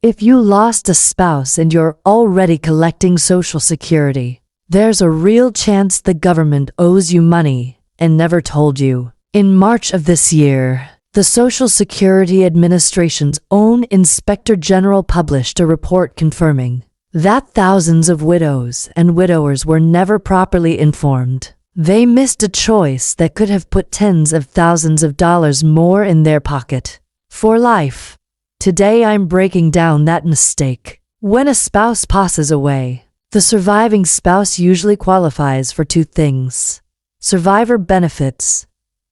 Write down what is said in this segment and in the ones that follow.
If you lost a spouse and you're already collecting Social Security, there's a real chance the government owes you money and never told you. In March of this year, the Social Security Administration's own Inspector General published a report confirming that thousands of widows and widowers were never properly informed. They missed a choice that could have put tens of thousands of dollars more in their pocket for life. Today I'm breaking down that mistake. When a spouse passes away, the surviving spouse usually qualifies for two things: survivor benefits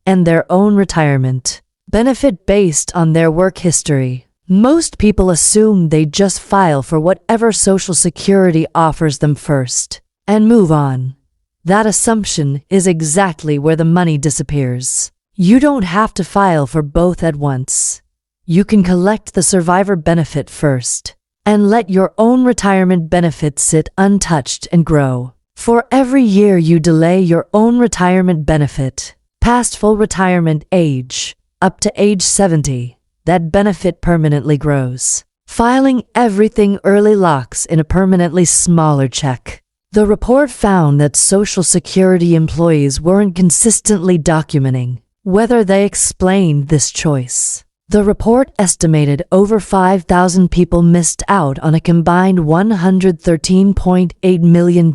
and their own retirement benefit based on their work history. Most people assume they just file for whatever Social Security offers them first and move on. That assumption is exactly where the money disappears. You don't have to file for both at once. You can collect the survivor benefit first and let your own retirement benefit sit untouched and grow. For every year you delay your own retirement benefit past full retirement age, up to age 70, that benefit permanently grows. Filing everything early locks in a permanently smaller check. The report found that Social Security employees weren't consistently documenting whether they explained this choice. The report estimated over 5,000 people missed out on a combined $113.8 million,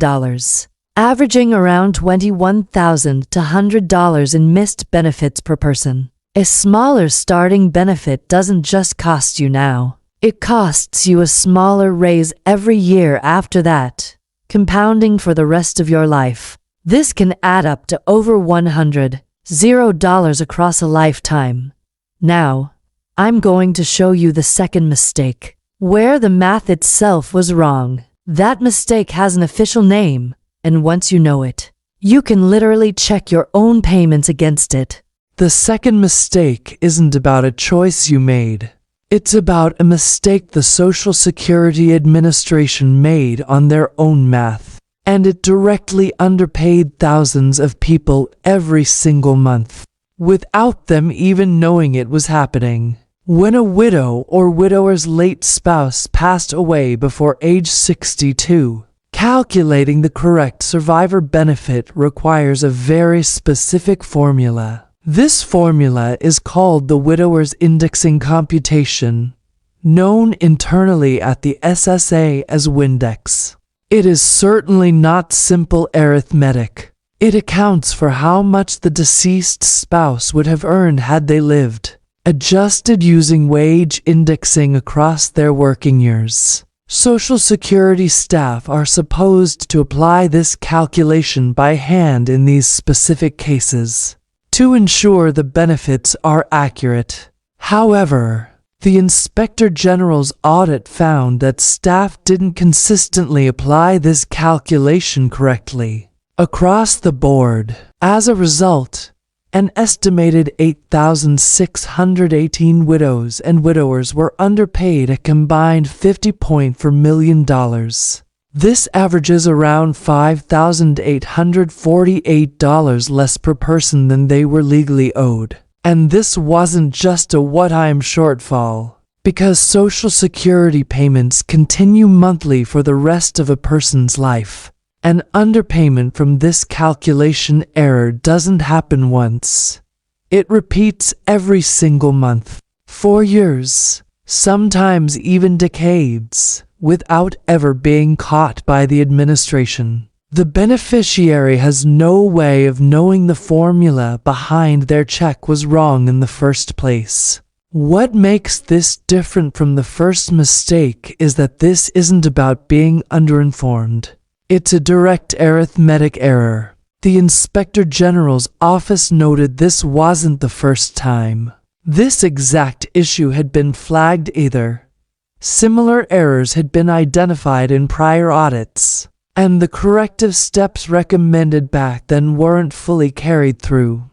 averaging around $21,000 to $100 in missed benefits per person. A smaller starting benefit doesn't just cost you now. It costs you a smaller raise every year after that, compounding for the rest of your life. This can add up to over $100 across a lifetime. Now, I'm going to show you the second mistake, where the math itself was wrong. That mistake has an official name, and once you know it, you can literally check your own payments against it. The second mistake isn't about a choice you made. It's about a mistake the Social Security Administration made on their own math, and it directly underpaid thousands of people every single month, without them even knowing it was happening. When a widow or widower's late spouse passed away before age 62, calculating the correct survivor benefit requires a very specific formula. This formula is called the widower's indexing computation, known internally at the SSA as WINDEX. It is certainly not simple arithmetic. It accounts for how much the deceased spouse would have earned had they lived, adjusted using wage indexing across their working years. Social Security staff are supposed to apply this calculation by hand in these specific cases to ensure the benefits are accurate. However, the Inspector General's audit found that staff didn't consistently apply this calculation correctly across the board. As a result, an estimated 8,618 widows and widowers were underpaid a combined $50.4 million. This averages around $5,848 less per person than they were legally owed. And this wasn't just a one-time shortfall, because Social Security payments continue monthly for the rest of a person's life. An underpayment from this calculation error doesn't happen once. It repeats every single month, for years, sometimes even decades, without ever being caught by the administration. The beneficiary has no way of knowing the formula behind their check was wrong in the first place. What makes this different from the first mistake is that this isn't about being underinformed. It's a direct arithmetic error. The Inspector General's office noted this wasn't the first time this exact issue had been flagged either. Similar errors had been identified in prior audits, and the corrective steps recommended back then weren't fully carried through.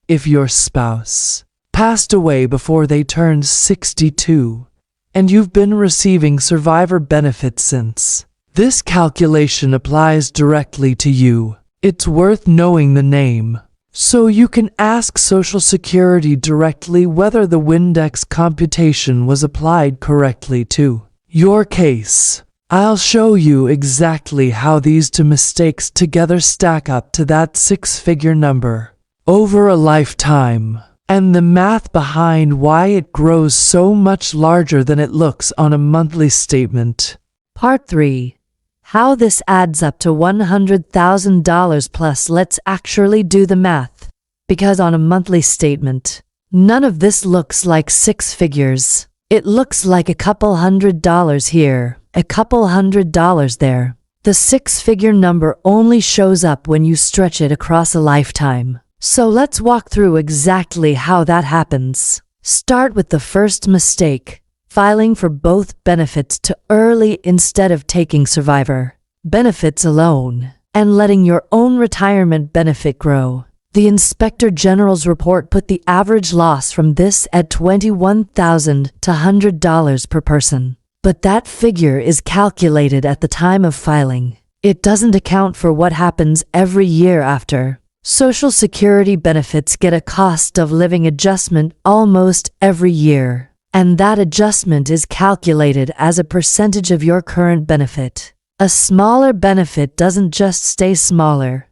If your spouse passed away before they turned 62, and you've been receiving survivor benefits since, this calculation applies directly to you. It's worth knowing the name, so you can ask Social Security directly whether the WINDEX computation was applied correctly too. your case. I'll show you exactly how these two mistakes together stack up to that six-figure number over a lifetime, and the math behind why it grows so much larger than it looks on a monthly statement. Part 3. How this adds up to $100,000 plus. Let's actually do the math, because on a monthly statement, none of this looks like six figures. It looks like a couple $100 here, a couple $100 there. The six-figure number only shows up when you stretch it across a lifetime. So let's walk through exactly how that happens. Start with the first mistake, filing for both benefits too early instead of taking survivor benefits alone and letting your own retirement benefit grow. The Inspector General's report put the average loss from this at $21,000 to $100 per person. But that figure is calculated at the time of filing. It doesn't account for what happens every year after. Social Security benefits get a cost of living adjustment almost every year, and that adjustment is calculated as a percentage of your current benefit. A smaller benefit doesn't just stay smaller.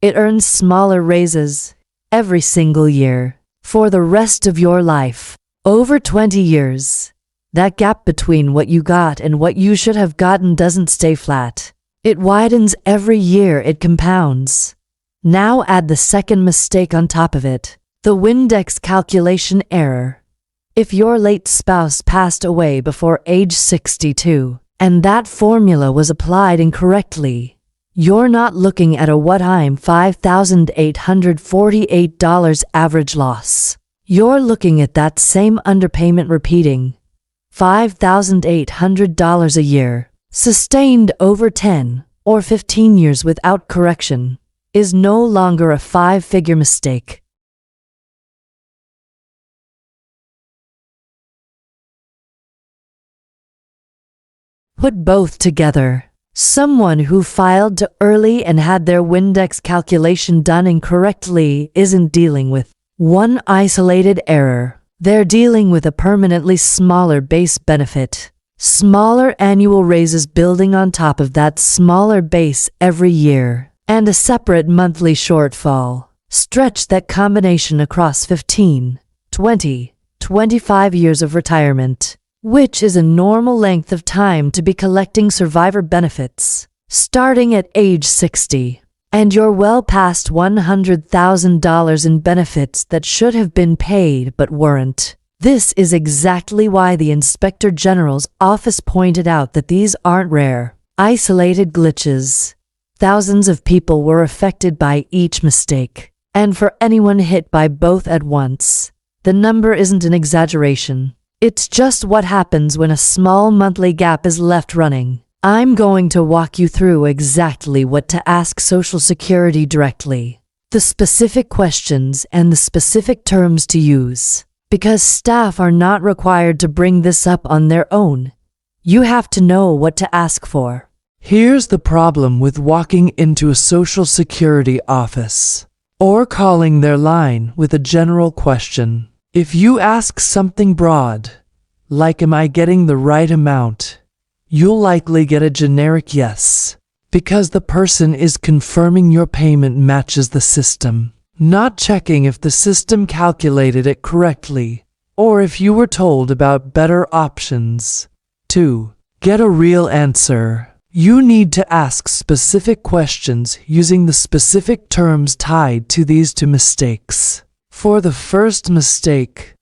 It earns smaller raises every single year for the rest of your life. Over 20 years, that gap between what you got and what you should have gotten doesn't stay flat. It widens every year it compounds. Now add the second mistake on top of it, the WINDEX calculation error. If your late spouse passed away before age 62, and that formula was applied incorrectly, you're not looking at a one-time $5,848 average loss. You're looking at that same underpayment repeating. $5,800 a year, sustained over 10 or 15 years without correction, is no longer a five-figure mistake. Put both together. Someone who filed too early and had their WINDEX calculation done incorrectly isn't dealing with one isolated error. They're dealing with a permanently smaller base benefit, smaller annual raises building on top of that smaller base every year, and a separate monthly shortfall. Stretch that combination across 15, 20, 25 years of retirement, which is a normal length of time to be collecting survivor benefits, starting at age 60. And you're well past $100,000 in benefits that should have been paid but weren't. This is exactly why the Inspector General's office pointed out that these aren't rare, isolated glitches. Thousands of people were affected by each mistake. And for anyone hit by both at once, the number isn't an exaggeration. It's just what happens when a small monthly gap is left running. I'm going to walk you through exactly what to ask Social Security directly, the specific questions and the specific terms to use, because staff are not required to bring this up on their own. You have to know what to ask for. Here's the problem with walking into a Social Security office or calling their line with a general question. If you ask something broad, like "Am I getting the right amount?" you'll likely get a generic yes, because the person is confirming your payment matches the system, not checking if the system calculated it correctly, or if you were told about better options. To get a real answer, you need to ask specific questions using the specific terms tied to these two mistakes. For the first mistake,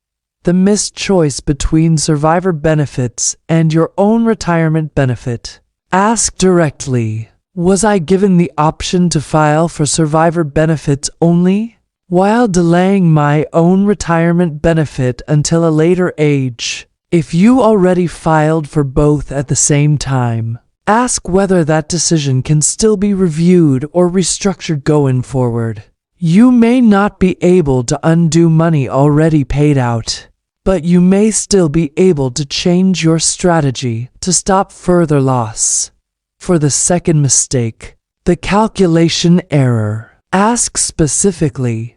the missed choice between survivor benefits and your own retirement benefit, ask directly, was I given the option to file for survivor benefits only, while delaying my own retirement benefit until a later age? If you already filed for both at the same time, ask whether that decision can still be reviewed or restructured going forward. You may not be able to undo money already paid out, but you may still be able to change your strategy to stop further loss. For the second mistake, the calculation error, ask specifically,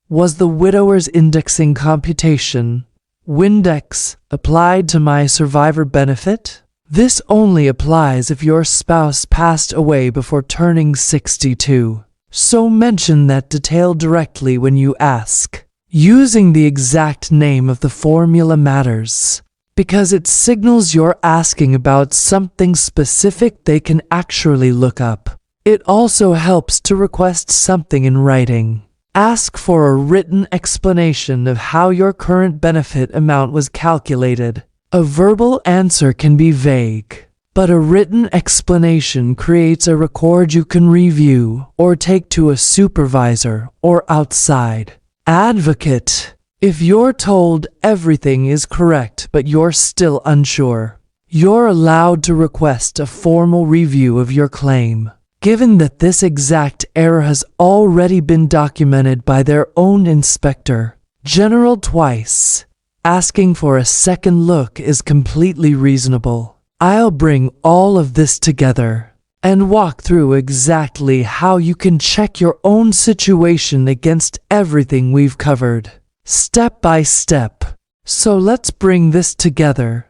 was the widower's indexing computation, WINDEX, applied to my survivor benefit? This only applies if your spouse passed away before turning 62. So mention that detail directly when you ask. Using the exact name of the formula matters, because it signals you're asking about something specific they can actually look up. It also helps to request something in writing. Ask for a written explanation of how your current benefit amount was calculated. A verbal answer can be vague, but a written explanation creates a record you can review or take to a supervisor or outside advocate. If you're told everything is correct but you're still unsure, you're allowed to request a formal review of your claim. Given that this exact error has already been documented by their own inspector general twice, asking for a second look is completely reasonable. I'll bring all of this together and walk through exactly how you can check your own situation against everything we've covered, step by step. So let's bring this together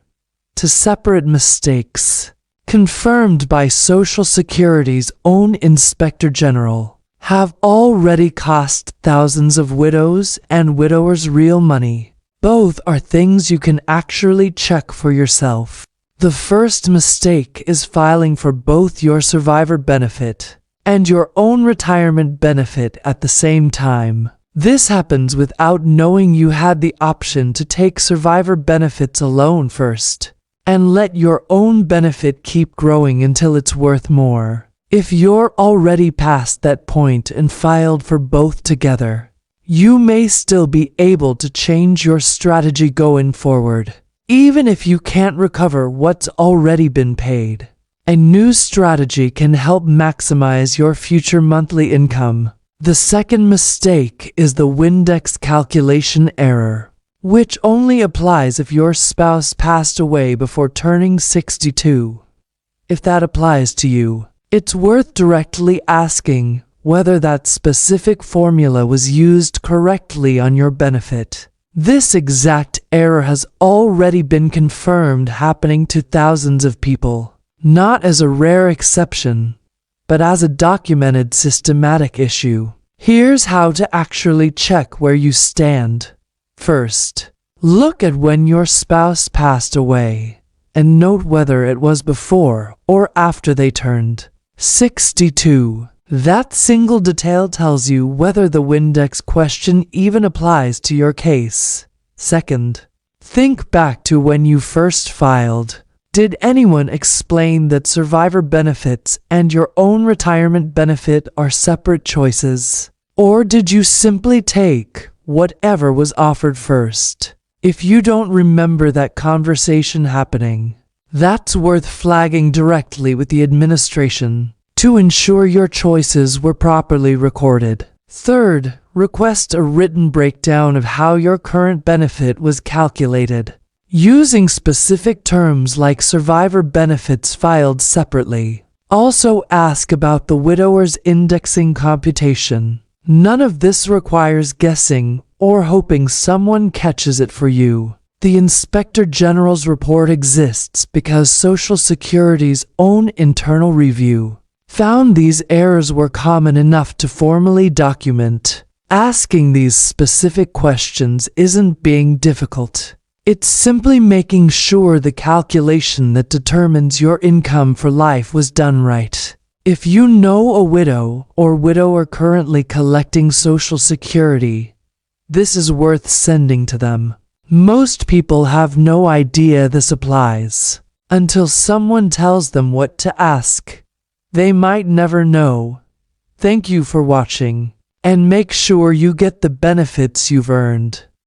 to separate mistakes confirmed by Social Security's own Inspector General have already cost thousands of widows and widowers real money. Both are things you can actually check for yourself. The first mistake is filing for both your survivor benefit and your own retirement benefit at the same time. This happens without knowing you had the option to take survivor benefits alone first and let your own benefit keep growing until it's worth more. If you're already past that point and filed for both together, you may still be able to change your strategy going forward, even if you can't recover what's already been paid. A new strategy can help maximize your future monthly income. The second mistake is the WINDEX calculation error, which only applies if your spouse passed away before turning 62. If that applies to you, it's worth directly asking whether that specific formula was used correctly on your benefit. This exact error has already been confirmed happening to thousands of people, not as a rare exception, but as a documented systematic issue. Here's how to actually check where you stand. First, look at when your spouse passed away and note whether it was before or after they turned 62. That single detail tells you whether the WINDEX question even applies to your case. Second, think back to when you first filed. Did anyone explain that survivor benefits and your own retirement benefit are separate choices? Or did you simply take whatever was offered first? If you don't remember that conversation happening, that's worth flagging directly with the administration to ensure your choices were properly recorded. Third, request a written breakdown of how your current benefit was calculated, using specific terms like survivor benefits filed separately. Also ask about the widower's indexing computation. None of this requires guessing or hoping someone catches it for you. The Inspector General's report exists because Social Security's own internal review found these errors were common enough to formally document. Asking these specific questions isn't being difficult. It's simply making sure the calculation that determines your income for life was done right. If you know a widow or widower currently collecting Social Security, this is worth sending to them. Most people have no idea this applies until someone tells them what to ask. They might never know. Thank you for watching, and make sure you get the benefits you've earned.